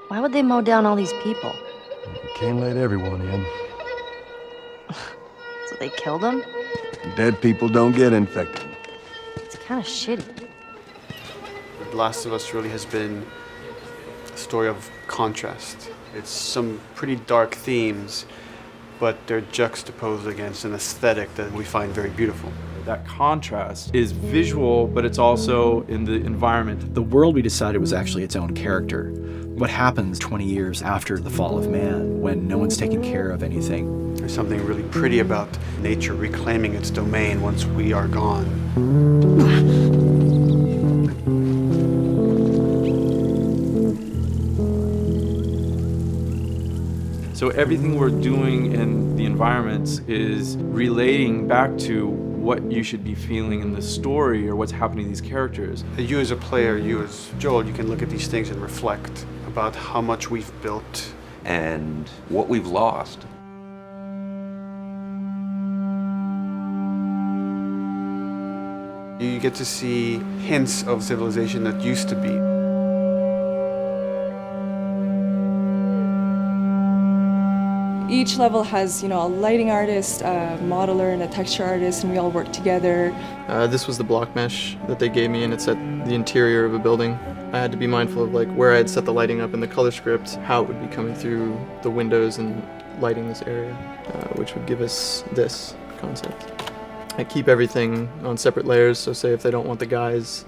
Why would they mow down all these people? You can't let everyone in. So they killed them? Dead people don't get infected. It's kind of shitty. The Last of Us really has been a story of contrast. It's some pretty dark themes, but they're juxtaposed against an aesthetic that we find very beautiful. That contrast is visual, but it's also in the environment. The world we decided was actually its own character. What happens 20 years after the fall of man when no one's taking care of anything? There's something really pretty about nature reclaiming its domain once we are gone. So everything we're doing in the environments is relating back to what you should be feeling in the story or what's happening to these characters. You as a player, you as Joel, you can look at these things and reflect about how much we've built and what we've lost. You get to see hints of civilization that used to be. Each level has, a lighting artist, a modeler, and a texture artist, and we all work together. This was the block mesh that they gave me, and it's at the interior of a building. I had to be mindful of where I had set the lighting up in the color script, how it would be coming through the windows and lighting this area, which would give us this concept. I keep everything on separate layers, so say if they don't want the guys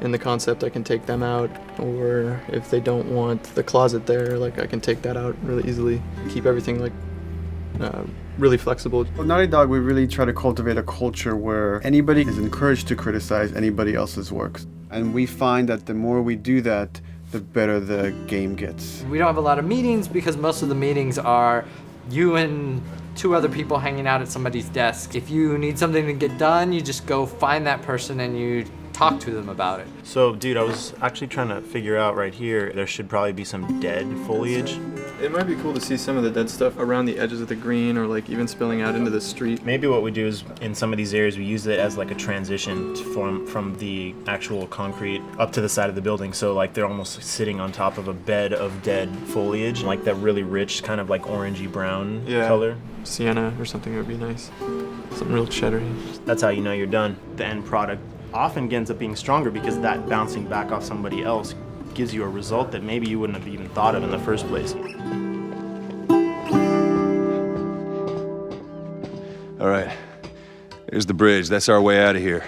in the concept, I can take them out, or if they don't want the closet there, I can take that out really easily. Keep everything really flexible. Well, Naughty Dog, we really try to cultivate a culture where anybody is encouraged to criticize anybody else's works. And we find that the more we do that, the better the game gets. We don't have a lot of meetings because most of the meetings are you and two other people hanging out at somebody's desk. If you need something to get done, you just go find that person and you talk to them about it. So, dude, I was actually trying to figure out right here, there should probably be some dead foliage. It might be cool to see some of the dead stuff around the edges of the green or even spilling out into the street. Maybe what we do is, in some of these areas, we use it as a transition from the actual concrete up to the side of the building. So they're almost sitting on top of a bed of dead foliage, that really rich kind of orangey brown color. Sienna or something would be nice. Something real cheddary. That's how you know you're done. The end product often ends up being stronger because that bouncing back off somebody else gives you a result that maybe you wouldn't have even thought of in the first place. All right, here's the bridge. That's our way out of here.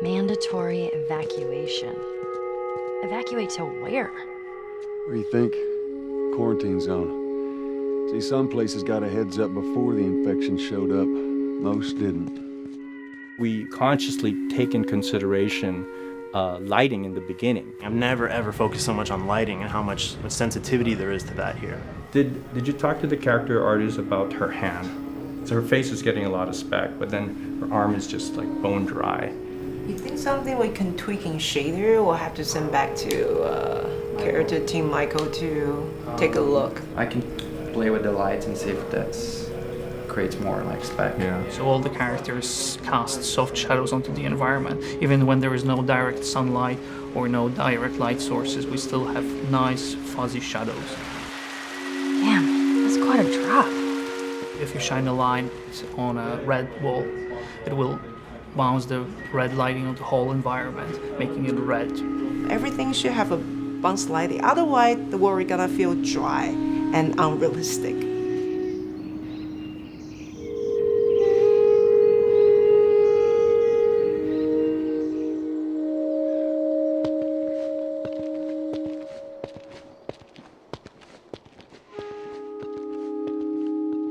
Mandatory evacuation. Evacuate to where? What do you think? Quarantine zone. See, some places got a heads up before the infection showed up. Most didn't. We consciously take in consideration lighting in the beginning. I've never ever focused so much on lighting and how much sensitivity there is to that here. Did you talk to the character artist about her hand? So her face is getting a lot of speck, but then her arm is just bone dry. You think something we can tweak in shader? We'll have to send back to character team Michael to take a look. I can play with the lights and see if that's creates more spec. Yeah. So all the characters cast soft shadows onto the environment. Even when there is no direct sunlight or no direct light sources, we still have nice fuzzy shadows. Damn, that's quite a drop. If you shine a light on a red wall, it will bounce the red lighting on the whole environment, making it red. Everything should have a bounce lighting. Otherwise, the world is gonna feel dry and unrealistic.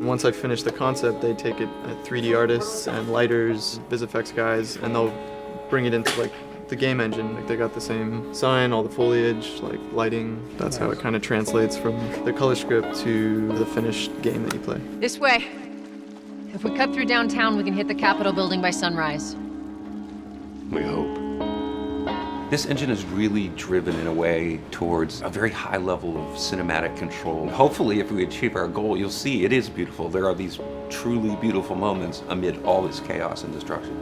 Once I finish the concept, they take it at 3D artists and lighters, VisFX guys, and they'll bring it into the game engine. They got the same sign, all the foliage, lighting. That's how it kind of translates from the color script to the finished game that you play. This way. If we cut through downtown, we can hit the Capitol building by sunrise. We hope. This engine is really driven in a way towards a very high level of cinematic control. Hopefully, if we achieve our goal, you'll see it is beautiful. There are these truly beautiful moments amid all this chaos and destruction.